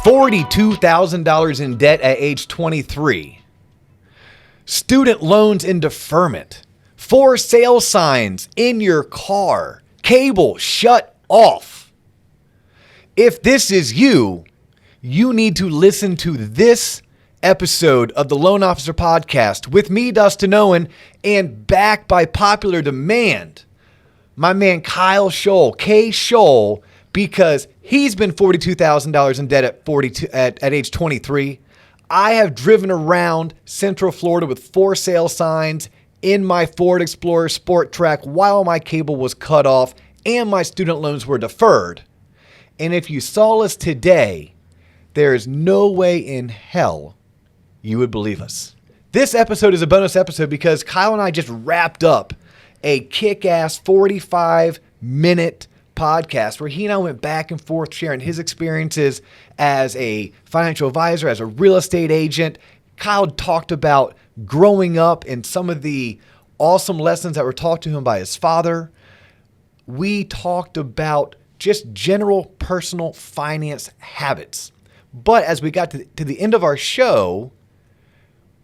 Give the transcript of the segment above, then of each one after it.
$42,000 in debt at age 23. Student loans in deferment. For sale signs in your car. Cable shut off. If this is you, you need to listen to this episode of the Loan Officer Podcast with me, Dustin Owen, and backed by popular demand, my man Kyle Scholl, K. Scholl, because he's been $42,000 in debt at age 23. I have driven around Central Florida with for sale signs in my Ford Explorer Sport Track while my cable was cut off and my student loans were deferred. And if you saw us today, there is no way in hell you would believe us. This episode is a bonus episode because Kyle and I just wrapped up a kick-ass 45-minute podcast where he and I went back and forth sharing his experiences as a financial advisor, as a real estate agent. Kyle talked about growing up and some of the awesome lessons that were taught to him by his father. We talked about just general personal finance habits. But as we got to the end of our show,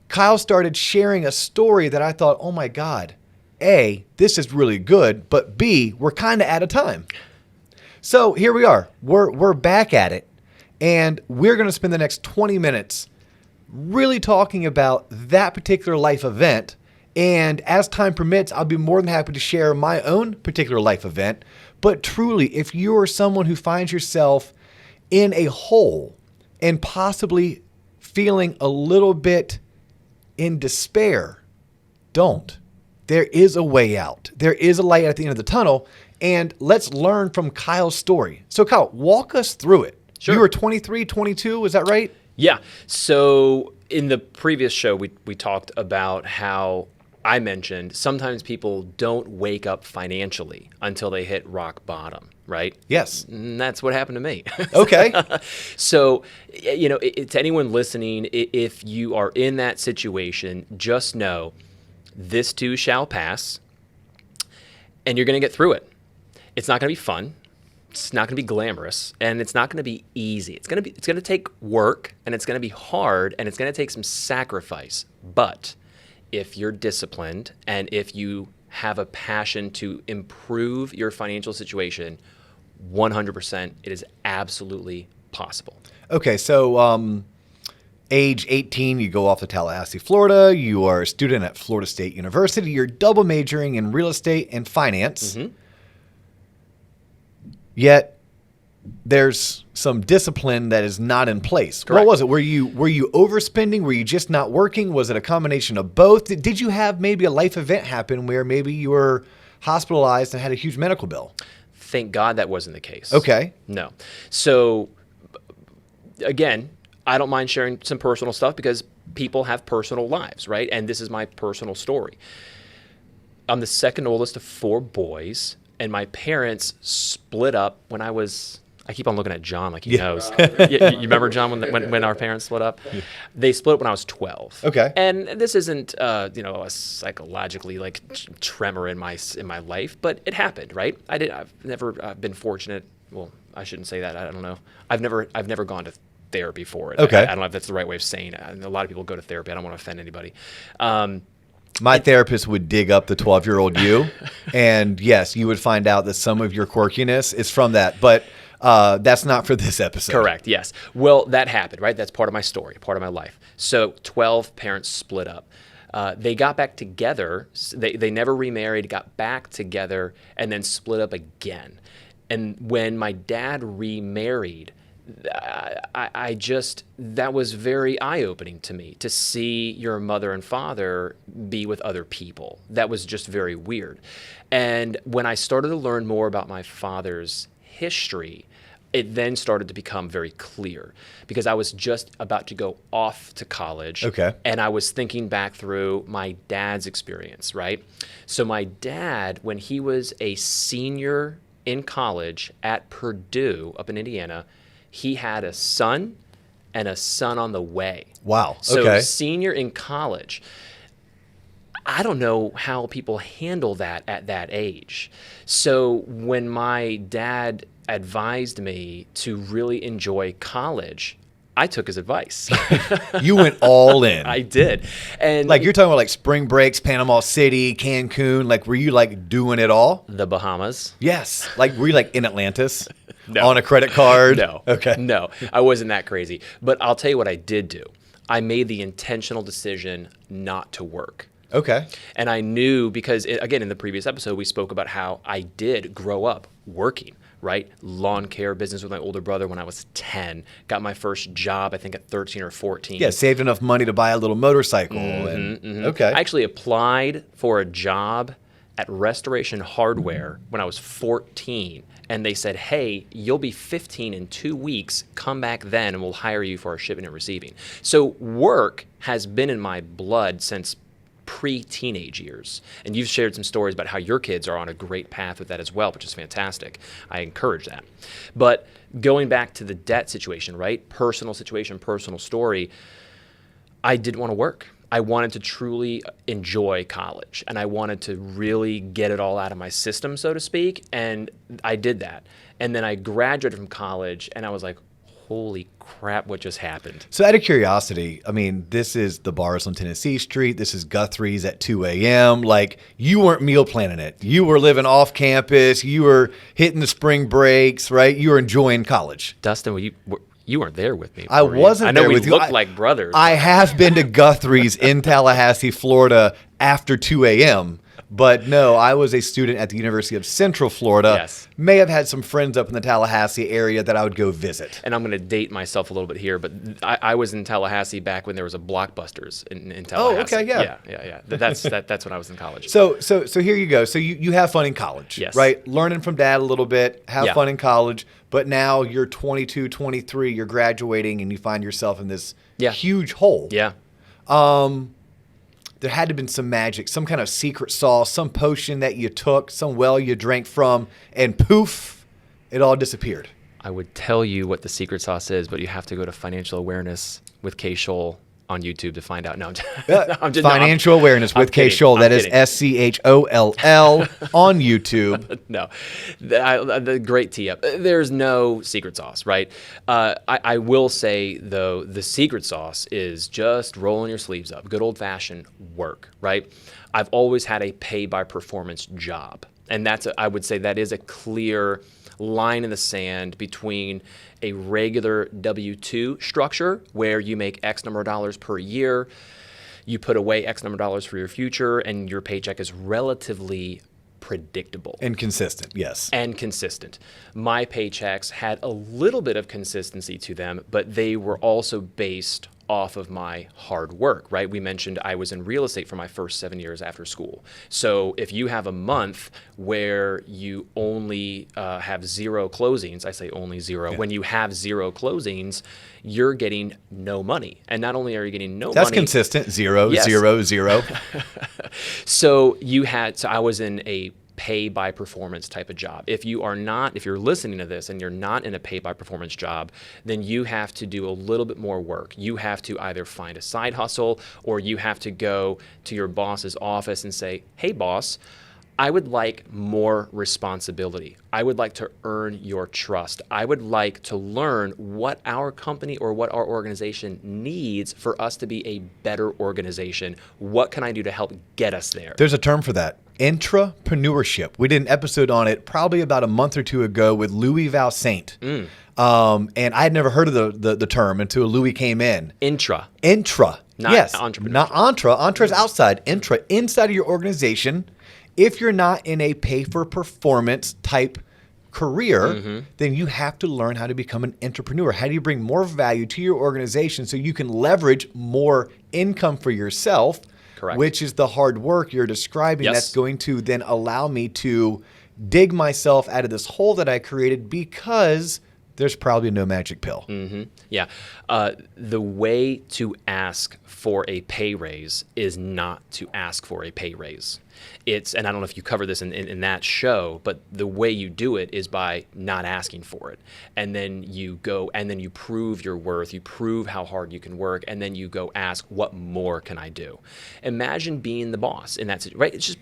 Kyle started sharing a story that I thought, oh my God, A, this is really good, but B, we're kind of out of time. So here we are. We're back at it, and we're going to spend the next 20 minutes really talking about that particular life event. And as time permits, I'll be more than happy to share my own particular life event. But truly, if you are someone who finds yourself in a hole and possibly feeling a little bit in despair, don't. There is a way out. There is a light at the end of the tunnel. And let's learn from Kyle's story. So Kyle, walk us through it. Sure. You were 23, 22, is that right? Yeah. So in the previous show, we talked about how I mentioned sometimes people don't wake up financially until they hit rock bottom, right? Yes. And that's what happened to me. Okay. So, to anyone listening, if you are in that situation, just know this too shall pass, and you're going to get through it. It's not going to be fun. It's not going to be glamorous, and it's not going to be easy. It's going to take work, and it's going to be hard, and it's going to take some sacrifice. But if you're disciplined and if you have a passion to improve your financial situation, 100%, it is absolutely possible. Okay, so age 18, you go off to Tallahassee, Florida. You are a student at Florida State University. You're double majoring in real estate and finance. Mm-hmm. Yet there's some discipline that is not in place. Correct. What was it? Were you overspending? Were you just not working? Was it a combination of both? Did you have maybe a life event happen where maybe you were hospitalized and had a huge medical bill? Thank God that wasn't the case. Okay. No. So again, I don't mind sharing some personal stuff because people have personal lives, right? And this is my personal story. I'm the second oldest of four boys. And my parents split up when I keep on looking at John like he knows. You remember, John, when our parents split up? Yeah. They split up when I was 12. Okay. And this isn't, a psychologically like tremor in my life, but it happened, right? I've never been fortunate. Well, I shouldn't say that. I don't know. I've never gone to therapy for it. Okay. I don't know if that's the right way of saying it. A lot of people go to therapy. I don't want to offend anybody. My therapist would dig up the 12-year-old you, and yes, you would find out that some of your quirkiness is from that, but that's not for this episode. Correct, yes. Well, that happened, right? That's part of my story, part of my life. So 12 parents split up. They got back together. They never remarried, got back together, and then split up again. And when my dad remarried, that was very eye-opening to me to see your mother and father be with other people. That was just very weird. And when I started to learn more about my father's history, it then started to become very clear because I was just about to go off to college. Okay. And I was thinking back through my dad's experience, right? So my dad, when he was a senior in college at Purdue up in Indiana, he had a son and a son on the way. Wow. So okay. Senior in college. I don't know how people handle that at that age. So when my dad advised me to really enjoy college, I took his advice. You went all in. I did. And Like you're talking about like spring breaks, Panama City, Cancun. Like were you like doing it all? the Bahamas. Yes. Like were you like in Atlantis No. on a credit card? No. Okay. No, I wasn't that crazy. But I'll tell you what I did do. I made the intentional decision not to work. Okay. And I knew because, again, in the previous episode, we spoke about how I did grow up working, right? Lawn care business with my older brother when I was 10. Got my first job, I think, at 13 or 14. Yeah, saved enough money to buy a little motorcycle. Okay. I actually applied for a job at Restoration Hardware when I was 14. And they said, hey, you'll be 15 in 2 weeks. Come back then and we'll hire you for our shipping and receiving. So work has been in my blood since pre-teenage years. And you've shared some stories about how your kids are on a great path with that as well, which is fantastic. I encourage that. But going back to the debt situation, right? Personal situation, personal story. I didn't want to work. I wanted to truly enjoy college, and I wanted to really get it all out of my system, so to speak, and I did that. And then I graduated from college, and I was like, holy crap, what just happened? So out of curiosity, I mean, this is the bars on Tennessee Street. This is Guthrie's at 2 a.m. Like, you weren't meal planning it. You were living off campus. You were hitting the spring breaks, right? You were enjoying college. Dustin, you weren't there with me. I wasn't there with you. I know we look like brothers. I have been to Guthrie's in Tallahassee, Florida after 2 a.m., but no, I was a student at the University of Central Florida. Yes. May have had some friends up in the Tallahassee area that I would go visit. And I'm going to date myself a little bit here, but I was in Tallahassee back when there was a Blockbusters in Tallahassee. Oh, okay, yeah. Yeah. That's when I was in college. So here you go. So you have fun in college, yes, right? Learning from dad a little bit, have Yeah. fun in college, but now you're 22, 23, you're graduating, and you find yourself in this Yeah. huge hole. Yeah. There had to have been some magic, some kind of secret sauce, some potion that you took, some well you drank from, and poof, it all disappeared. I would tell you what the secret sauce is, but you have to go to Financial Awareness with K. Scholl on YouTube to find out. No, Financial Awareness with K. Scholl. That is SCHOLL on YouTube. No, the great tee up. There's no secret sauce, right? I will say, though, the secret sauce is just rolling your sleeves up. Good old-fashioned work, right? I've always had a pay-by-performance job. And I would say that is a clear line in the sand between a regular W-2 structure where you make X number of dollars per year, you put away X number of dollars for your future, and your paycheck is relatively predictable. And consistent, yes. And consistent. My paychecks had a little bit of consistency to them, but they were also based off of my hard work, right? We mentioned I was in real estate for my first 7 years after school. So if you have a month where you only have 0 closings, I say only 0, when you have 0 closings, you're getting no money. And not only are you getting no money. That's consistent, 0, Yes. 0, 0. So I was in a pay by performance type of job. If you're listening to this and you're not in a pay by performance job, then you have to do a little bit more work. You have to either find a side hustle, or you have to go to your boss's office and say, hey boss, I would like more responsibility. I would like to earn your trust. I would like to learn what our company or what our organization needs for us to be a better organization. What can I do to help get us there? There's a term for that. Intrapreneurship. We did an episode on it probably about a month or two ago with Louis Valsaint. And I had never heard of the term until Louis came in. Intra. Not yes. entrepreneur. Not intra. Intra is outside. Intra, inside of your organization. If you're not in a pay-for-performance type career, then you have to learn how to become an entrepreneur. How do you bring more value to your organization so you can leverage more income for yourself? Correct. Which is the hard work you're describing. Yes. That's going to then allow me to dig myself out of this hole that I created, because there's probably no magic pill. Yeah. The way to ask for a pay raise is not to ask for a pay raise. And I don't know if you cover this in that show, but the way you do it is by not asking for it. And then you go and then you prove your worth, you prove how hard you can work, and then you go ask, what more can I do? Imagine being the boss in that situation, right? It's just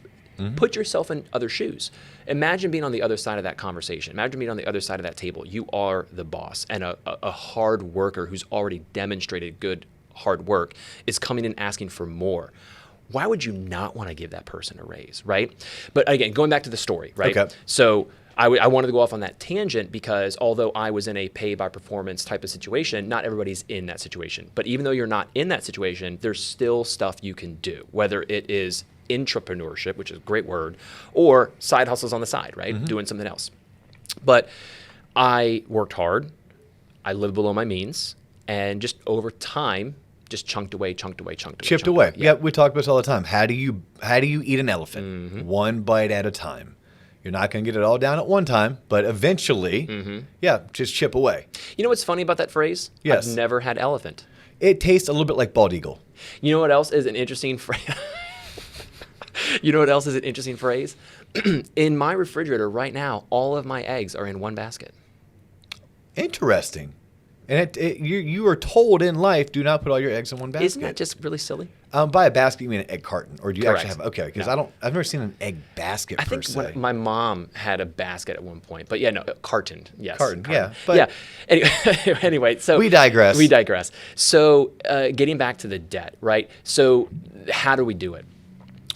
Put yourself in other shoes. Imagine being on the other side of that conversation. Imagine being on the other side of that table. You are the boss, and a hard worker who's already demonstrated good hard work is coming in asking for more. Why would you not want to give that person a raise, right? But again, going back to the story, right? Okay. So I wanted to go off on that tangent because although I was in a pay-by-performance type of situation, not everybody's in that situation. But even though you're not in that situation, there's still stuff you can do, whether it is intrapreneurship, which is a great word, or side hustles on the side, right? Doing something else. But I worked hard. I lived below my means. And just over time, just chunked away. Chipped away. Yeah, we talk about this all the time. How do you eat an elephant? One bite at a time. You're not going to get it all down at one time, but eventually, just chip away. You know what's funny about that phrase? Yes. I've never had elephant. It tastes a little bit like bald eagle. You know what else is an interesting phrase? You know what else is an interesting phrase? In my refrigerator right now, all of my eggs are in one basket. Interesting. And you are told in life, do not put all your eggs in one basket. Isn't that just really silly? By a basket, you mean an egg carton, or do you Correct. actually have? Okay, because No. I've never seen an egg basket. I think my mom had a basket at one point, but carton, yes. Carton, yeah, but- yeah. Anyway, so We digress. We digress. So getting back to the debt, right? So how do we do it?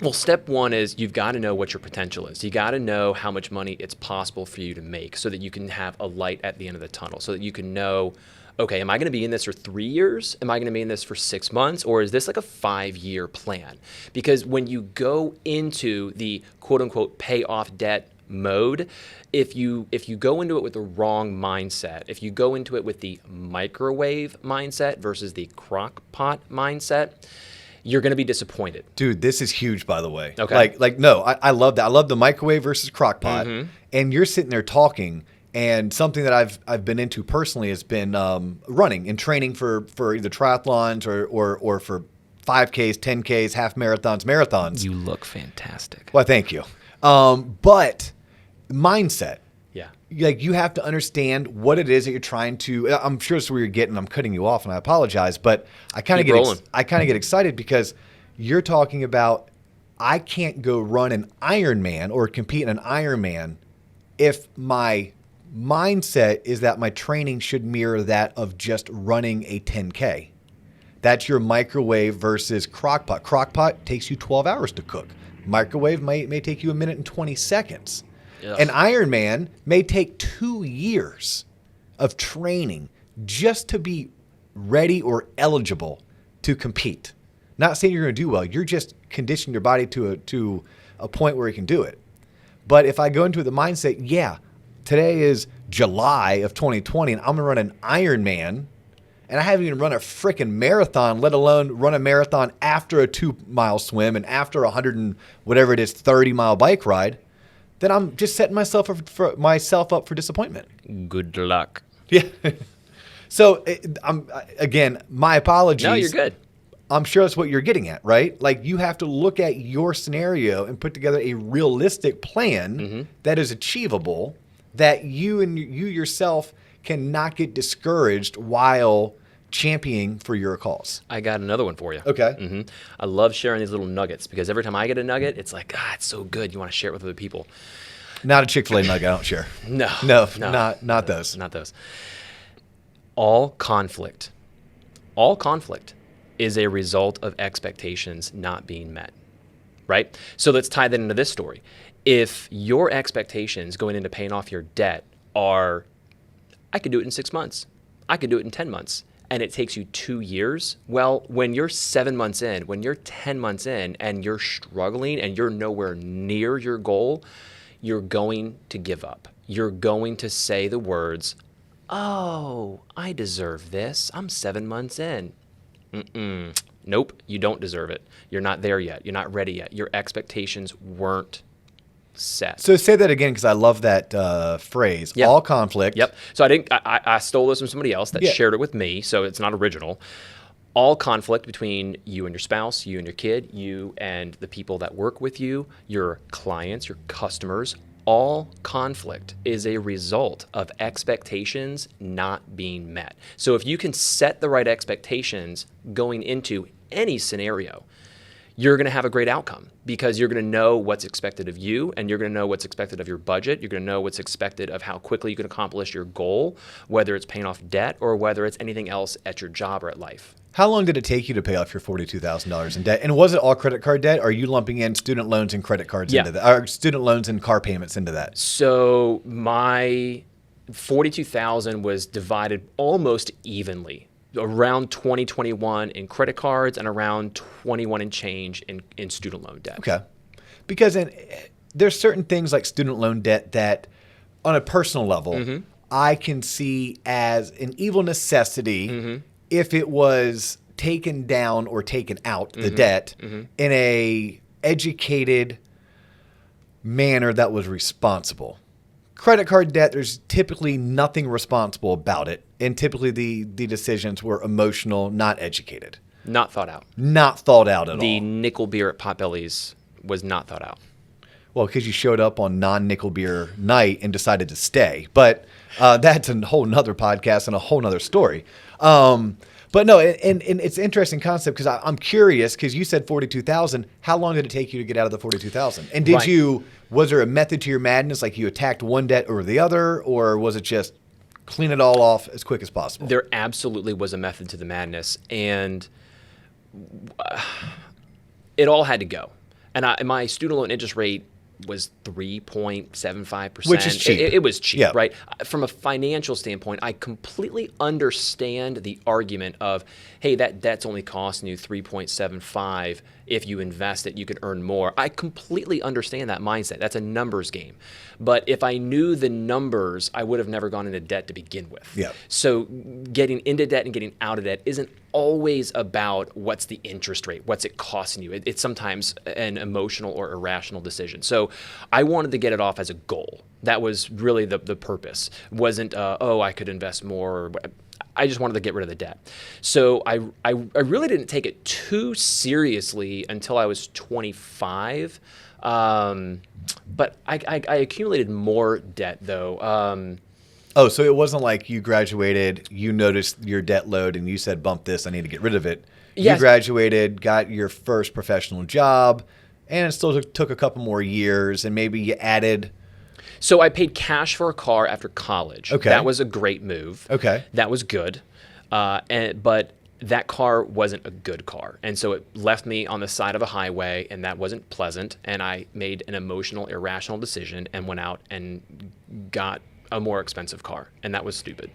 Well, step one is you've got to know what your potential is. You got to know how much money it's possible for you to make so that you can have a light at the end of the tunnel, so that you can know, okay, am I going to be in this for 3 years? Am I going to be in this for 6 months? Or is this like a 5-year plan? Because when you go into the quote unquote pay off debt mode, if you go into it with the wrong mindset, if you go into it with the microwave mindset versus the crock pot mindset, you're going to be disappointed. Dude, this is huge, by the way. Okay. No, I love that. I love the microwave versus crock pot. And you're sitting there talking, and something that I've been into personally has been running and training for either triathlons or for 5Ks, 10Ks, half marathons. You look fantastic. Well, thank you. But mindset. Yeah. Like, you have to understand what it is that you're trying to. I'm sure this is where you're getting. I'm cutting you off, and I apologize, but I kind of get excited because you're talking about I can't go run an Ironman or compete in an Ironman if my mindset is that my training should mirror that of just running a 10K. That's your microwave versus crockpot. Crockpot takes you 12 hours to cook. Microwave may take you 1 minute and 20 seconds. Ugh. An Ironman may take 2 years of training just to be ready or eligible to compete. Not saying you're going to do well. You're just conditioning your body to a point where you can do it. But if I go into the mindset, today is July of 2020, and I'm going to run an Ironman, and I haven't even run a freaking marathon, let alone run a marathon after a 2-mile swim and after 30-mile bike ride, then I'm just setting myself up for disappointment. Good luck. Yeah. So, again, my apologies. No, you're good. I'm sure that's what you're getting at, right? Like, you have to look at your scenario and put together a realistic plan that is achievable, that you yourself cannot get discouraged while championing for your cause. I got another one for you. Okay. I love sharing these little nuggets because every time I get a nugget, it's like, it's so good. You want to share it with other people. Not a Chick-fil-A nugget, I don't share. No, not those. Not those. All conflict is a result of expectations not being met, right? So let's tie that into this story. If your expectations going into paying off your debt are, I could do it in 6 months, I could do it in 10 months, and it takes you 2 years, well, when you're 7 months in, when you're 10 months in, and you're struggling and you're nowhere near your goal, you're going to give up. You're going to say the words, oh, I deserve this. I'm 7 months in. Nope, you don't deserve it. You're not there yet. You're not ready yet. Your expectations weren't set. So say that again, because I love that phrase. Yep. All conflict. Yep. So I stole this from somebody else that shared it with me, so it's not original. All conflict between you and your spouse, you and your kid, you and the people that work with you, your clients, your customers, all conflict is a result of expectations not being met. So if you can set the right expectations going into any scenario, you're going to have a great outcome because you're going to know what's expected of you, and you're going to know what's expected of your budget. You're going to know what's expected of how quickly you can accomplish your goal, whether it's paying off debt or whether it's anything else at your job or at life. How long did it take you to pay off your $42,000 in debt? And was it all credit card debt? Or are you lumping in student loans and credit cards into that? Or student loans and car payments into that? So my $42,000 was divided almost evenly, around 2021 in credit cards and around 21 and change in student loan debt. Okay. Because there's certain things like student loan debt that on a personal level, I can see as an evil necessity if it was taken down or taken out, the debt, in a educated manner that was responsible. Credit card debt, there's typically nothing responsible about it. And typically the decisions were emotional, not educated. Not thought out. Not thought out at all. The nickel beer at Potbelly's was not thought out. Well, because you showed up on non-nickel beer night and decided to stay. But that's a whole nother podcast and a whole nother story. But no, and it's an interesting concept because I'm curious because you said 42,000. How long did it take you to get out of the 42,000? And was there a method to your madness? Like you attacked one debt over the other, or was it just clean it all off as quick as possible? There absolutely was a method to the madness, and it all had to go. And my student loan interest rate was 3.75%. Which is cheap. It was cheap, Yeah. right? From a financial standpoint, I completely understand the argument of, hey, that debt's only costing you 3.75. If you invest it, you could earn more. I completely understand that mindset. That's a numbers game. But if I knew the numbers, I would have never gone into debt to begin with. Yeah. So getting into debt and getting out of debt isn't always about what's the interest rate, what's it costing you. It's sometimes an emotional or irrational decision. So I wanted to get it off as a goal. That was really the purpose. Wasn't, I could invest more. I just wanted to get rid of the debt. So I really didn't take it too seriously until I was 25. But I accumulated more debt, though. So it wasn't like you graduated, you noticed your debt load, and you said, bump this, I need to get rid of it. Yes. You graduated, got your first professional job, and it still took a couple more years, and maybe you added... So I paid cash for a car after college. Okay. That was a great move. Okay. That was good. But that car wasn't a good car. And so it left me on the side of a highway, and that wasn't pleasant. And I made an emotional, irrational decision and went out and got a more expensive car. And that was stupid.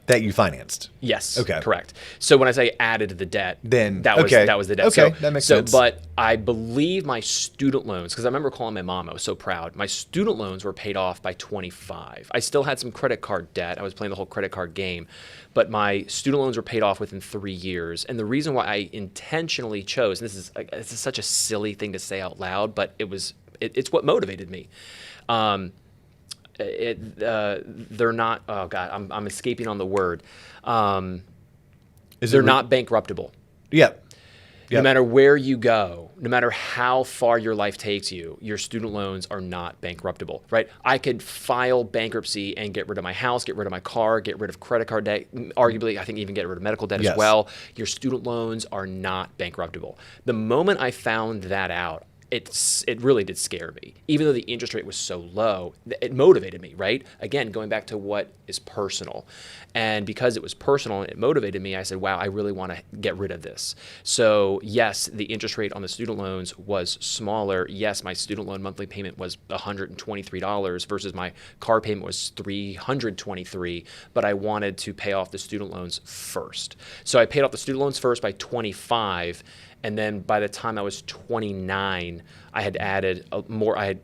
That you financed. Yes. Okay. Correct. So when I say added to the debt, then that was the debt. Okay, that makes sense. But I believe my student loans, because I remember calling my mom, I was so proud. My student loans were paid off by 25. I still had some credit card debt. I was playing the whole credit card game, but my student loans were paid off within 3 years. And the reason why I intentionally chose, and this is such a silly thing to say out loud, but it's what motivated me. They're not. Oh God, I'm escaping on the word. They're not bankruptable. Yeah. No matter where you go, no matter how far your life takes you, your student loans are not bankruptable, right? I could file bankruptcy and get rid of my house, get rid of my car, get rid of credit card debt, arguably, I think even get rid of medical debt as well. Your student loans are not bankruptable. The moment I found that out, it really did scare me. Even though the interest rate was so low, it motivated me, right? Again, going back to what is personal. And because it was personal and it motivated me, I said, wow, I really want to get rid of this. So yes, the interest rate on the student loans was smaller. Yes, my student loan monthly payment was $123 versus my car payment was $323, but I wanted to pay off the student loans first. So I paid off the student loans first by 25. And then by the time I was 29, I had added more. I had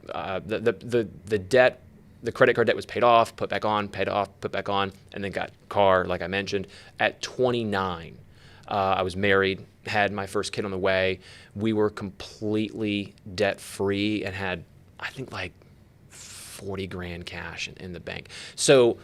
the debt, the credit card debt was paid off, put back on, paid off, put back on, and then got car, like I mentioned. At 29, I was married, had my first kid on the way. We were completely debt free and had, I think, like 40 grand cash in the bank. So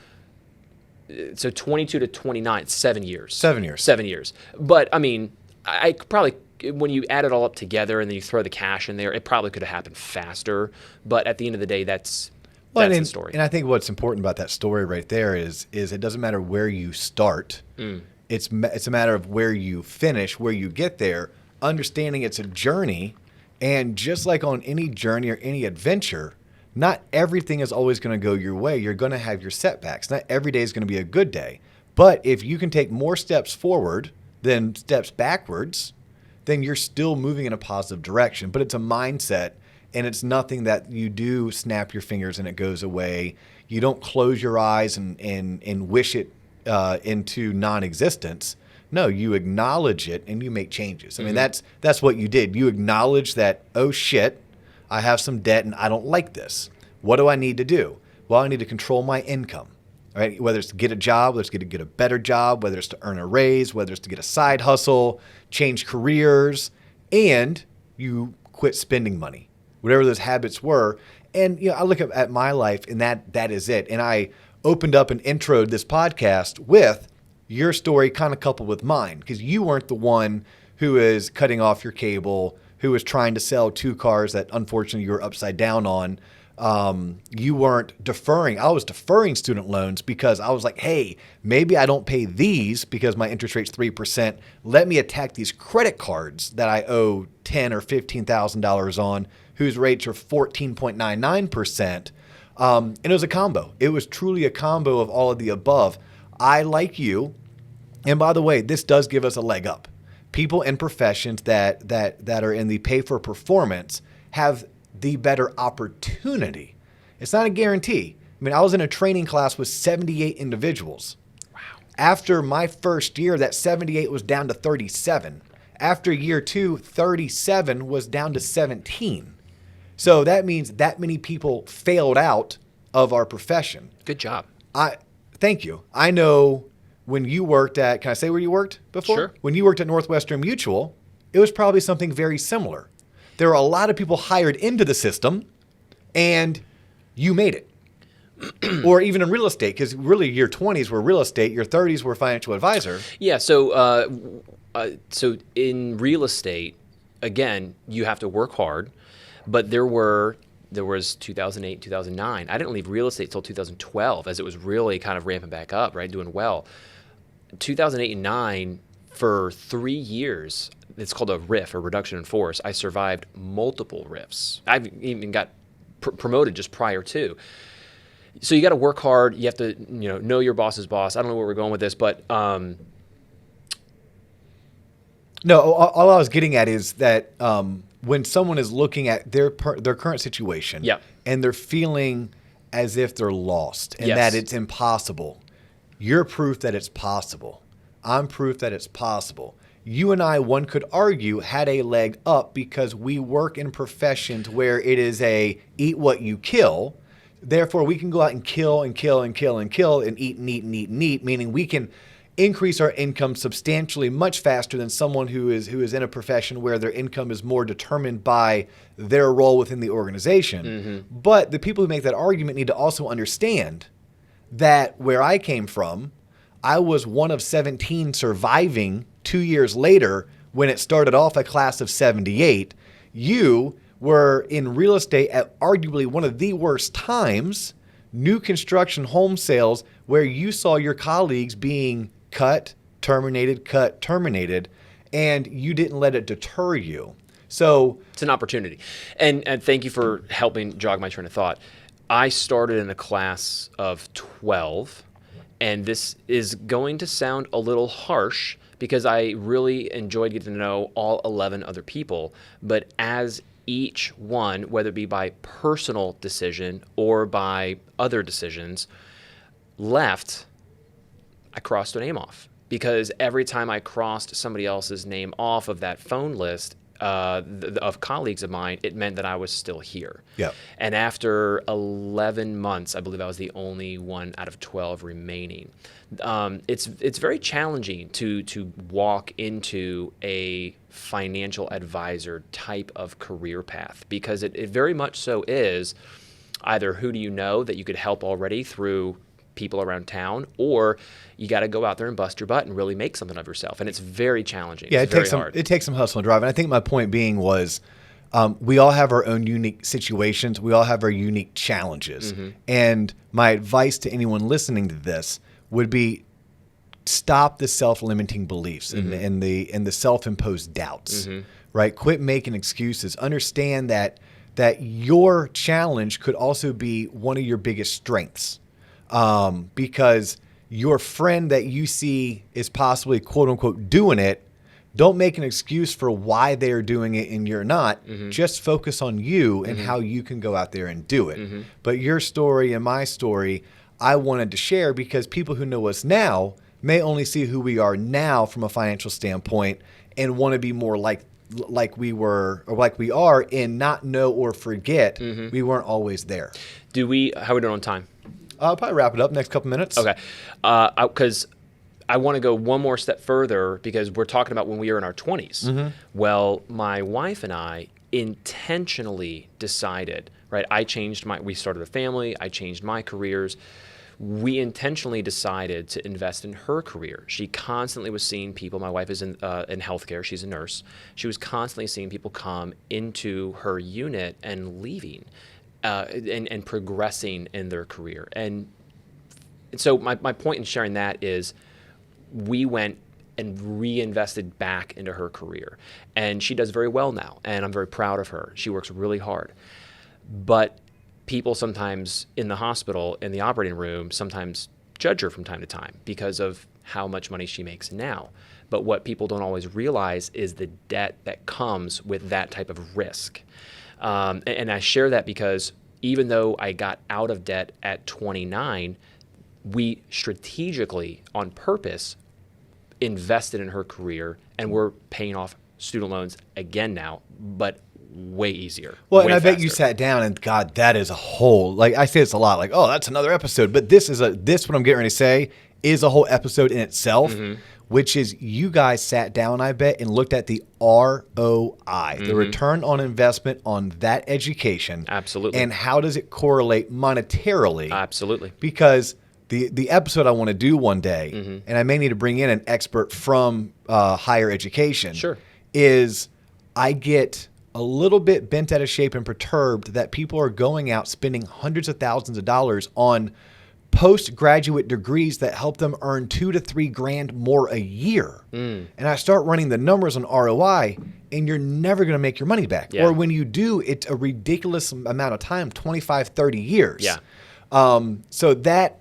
22 to 29, 7 years. 7 years. 7 years. But I mean, I probably, when you add it all up together and then you throw the cash in there, it probably could have happened faster. But at the end of the day, that's the story. And I think what's important about that story right there is it doesn't matter where you start. It's a matter of where you finish, where you get there. understanding it's a journey. And just like on any journey or any adventure, not everything is always going to go your way. You're going to have your setbacks. Not every day is going to be a good day. But if you can take more steps forward than steps backwards, then you're still moving in a positive direction. But it's a mindset, and it's nothing that you do snap your fingers and it goes away. You don't close your eyes and wish it into non-existence. No, you acknowledge it and you make changes. I mean, that's what you did. You acknowledge that, oh shit, I have some debt and I don't like this. What do I need to do? Well, I need to control my income. Right? Whether it's to get a job, whether it's to get a better job, whether it's to earn a raise, whether it's to get a side hustle, change careers, and you quit spending money, whatever those habits were. And I look at my life, and that is it. And I opened up and introed this podcast with your story kind of coupled with mine, because you weren't the one who is cutting off your cable, who is trying to sell 2 cars that unfortunately you were upside down on. You weren't deferring. I was deferring student loans because I was like, hey, maybe I don't pay these because my interest rate's 3%. Let me attack these credit cards that I owe $10,000 or $15,000 on, whose rates are 14.99%. And it was a combo. It was truly a combo of all of the above. I, like you, and by the way, this does give us a leg up. People in professions that are in the pay for performance have the better opportunity. It's not a guarantee. I mean, I was in a training class with 78 individuals. Wow. After my first year, that 78 was down to 37. After year 2, 37 was down to 17. So that means that many people failed out of our profession. Good job. Thank you. I know when you worked at, can I say where you worked before? Sure. When you worked at Northwestern Mutual, it was probably something very similar. There were a lot of people hired into the system, and you made it. Or even in real estate, because really your 20s were real estate, your 30s were financial advisor. Yeah. So in real estate, again, you have to work hard, but there was 2008, 2009. I didn't leave real estate until 2012, as it was really kind of ramping back up, right, doing well. 2008 and 9, for 3 years, it's called a RIF, or reduction in force. I survived multiple RIFs. I've even got promoted just prior to. So you got to work hard. You have to, know your boss's boss. I don't know where we're going with this, but no. All I was getting at is that when someone is looking at their current situation, and they're feeling as if they're lost and that it's impossible, you're proof that it's possible. I'm proof that it's possible. You and I, one could argue, had a leg up because we work in professions where it is a eat what you kill. Therefore, we can go out and kill and kill and kill and kill and eat and eat and eat and eat, meaning we can increase our income substantially much faster than someone who is in a profession where their income is more determined by their role within the organization. Mm-hmm. But the people who make that argument need to also understand that where I came from, I was one of 17 surviving 2 years later when it started off a class of 78. You were in real estate at arguably one of the worst times, new construction home sales, where you saw your colleagues being cut, terminated, and you didn't let it deter you. So it's an opportunity. And thank you for helping jog my train of thought. I started in a class of 12, and this is going to sound a little harsh because I really enjoyed getting to know all 11 other people. But as each one, whether it be by personal decision or by other decisions, left, I crossed a name off. Because every time I crossed somebody else's name off of that phone list of colleagues of mine, it meant that I was still here. Yep. And after 11 months, I believe I was the only one out of 12 remaining. It's very challenging to walk into a financial advisor type of career path, because it very much so is either who do you know that you could help already through people around town, or you got to go out there and bust your butt and really make something of yourself. And it's very challenging. Yeah, it's very hard. It takes some hustle and drive. And I think my point being was we all have our own unique situations. We all have our unique challenges. Mm-hmm. And my advice to anyone listening to this would be stop the self-limiting beliefs and the self-imposed doubts, right? Quit making excuses. Understand that your challenge could also be one of your biggest strengths, because your friend that you see is possibly quote unquote doing it. Don't make an excuse for why they're doing it and you're not. Just focus on you and how you can go out there and do it. But your story and my story, I wanted to share because people who know us now may only see who we are now from a financial standpoint and want to be more like we were or like we are and not know or forget we weren't always there. How are we doing on time? I'll probably wrap it up next couple minutes. Okay. Because I want to go one more step further because we're talking about when we were in our 20s. Well, my wife and I intentionally decided, right? We started a family. I changed my careers. We intentionally decided to invest in her career. She constantly was seeing people. My wife is in healthcare. She's a nurse. She was constantly seeing people come into her unit and leaving and progressing in their career. And so my point in sharing that is we went and reinvested back into her career. And she does very well now, and I'm very proud of her. She works really hard. But people sometimes in the hospital, in the operating room, sometimes judge her from time to time because of how much money she makes now. But what people don't always realize is the debt that comes with that type of risk. And I share that because even though I got out of debt at 29, we strategically, on purpose, invested in her career, and we're paying off student loans again now, but way easier. Well, way and I faster. bet you sat down and God, that is a whole, like I say this a lot, like, oh, that's another episode. But this what I'm getting ready to say is a whole episode in itself, which is you guys sat down, I bet, and looked at the ROI, the return on investment on that education. Absolutely. And how does it correlate monetarily? Absolutely. Because the episode I want to do one day, and I may need to bring in an expert from higher education, is I get a little bit bent out of shape and perturbed that people are going out spending hundreds of thousands of dollars on postgraduate degrees that help them earn $2,000 to $3,000 more a year. And I start running the numbers on ROI, and you're never going to make your money back. Yeah. Or when you do, it's a ridiculous amount of time, 25, 30 years. Yeah. So that,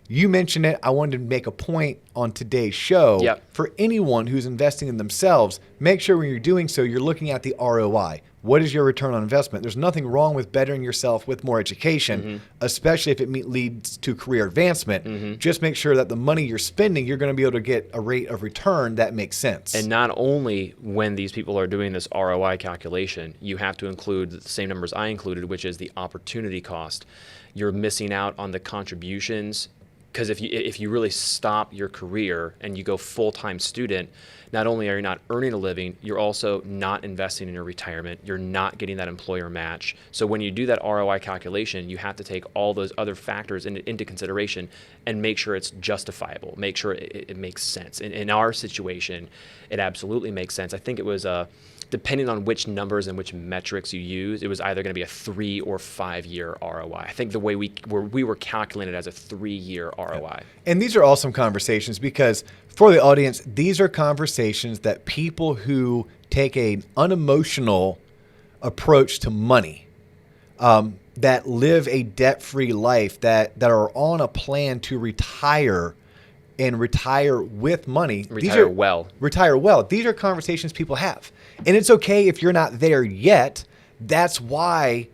you mentioned it, I wanted to make a point on today's show. For anyone who's investing in themselves, make sure when you're doing so, you're looking at the ROI. What is your return on investment? There's nothing wrong with bettering yourself with more education, especially if it leads to career advancement. Just make sure that the money you're spending, you're going to be able to get a rate of return that makes sense. And not only when these people are doing this ROI calculation, you have to include the same numbers I included, which is the opportunity cost. You're missing out on the contributions. Because if you really stop your career and you go full-time student, not only are you not earning a living, you're also not investing in your retirement. You're not getting that employer match. So when you do that ROI calculation, you have to take all those other factors into consideration and make sure it's justifiable. Make sure it makes sense. In our situation, it absolutely makes sense. I think it was depending on which numbers and which metrics you use, it was either going to be a 3 or 5 year ROI. I think the way we were calculated as a 3-year ROI. And these are awesome conversations because for the audience, these are conversations that people who take an unemotional approach to money, that live a debt-free life, that are on a plan to retire and retire with money. Retire well. These are conversations people have. And it's okay if you're not there yet. That's why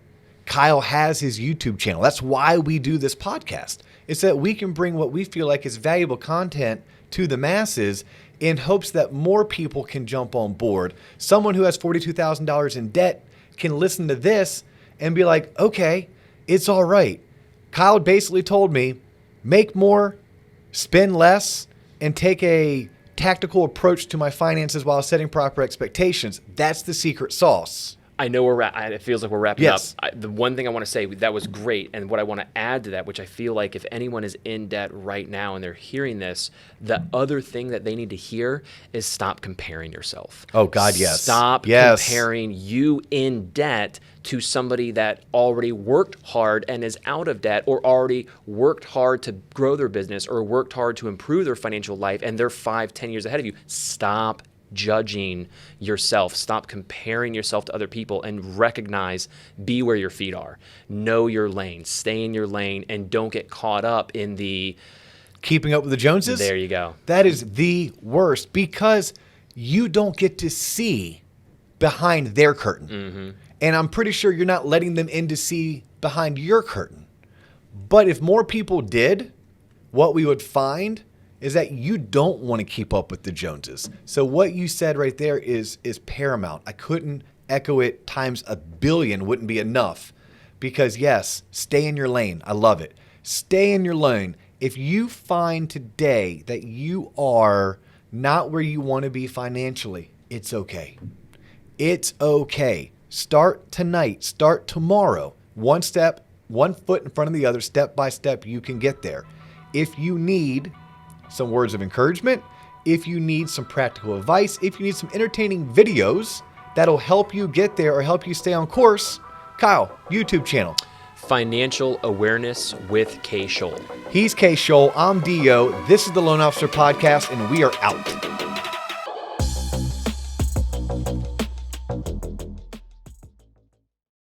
Kyle has his YouTube channel. That's why we do this podcast. It's that we can bring what we feel like is valuable content to the masses in hopes that more people can jump on board. Someone who has $42,000 in debt can listen to this and be like, okay, it's all right. Kyle basically told me, make more, spend less, and take a tactical approach to my finances while setting proper expectations. That's the secret sauce. I know it feels like we're wrapping Yes. up. The one thing I want to say, that was great. And what I want to add to that, which I feel like if anyone is in debt right now and they're hearing this, the other thing that they need to hear is stop comparing yourself. Oh, God, yes. Stop comparing you in debt to somebody that already worked hard and is out of debt, or already worked hard to grow their business, or worked hard to improve their financial life, and they're 5-10 years ahead of you. Stop judging yourself. Stop comparing yourself to other people, and recognize, be where your feet are. Know your lane. Stay in your lane, and don't get caught up in the keeping up with the Joneses. There you go. That is the worst, because you don't get to see behind their curtain. Mm-hmm. And I'm pretty sure you're not letting them in to see behind your curtain. But if more people did, what we would find is that you don't want to keep up with the Joneses. So what you said right there is paramount. I couldn't echo it times 1,000,000,000 wouldn't be enough. Because yes, stay in your lane. I love it. Stay in your lane. If you find today that you are not where you want to be financially, it's okay. It's okay. Start tonight. Start tomorrow. One step, one foot in front of the other, step by step, you can get there. If you need some words of encouragement, if you need some practical advice, if you need some entertaining videos that'll help you get there or help you stay on course, Kyle, YouTube channel. Financial Awareness with K. Scholl. He's K. Scholl. I'm Dio. This is the Loan Officer Podcast, and we are out.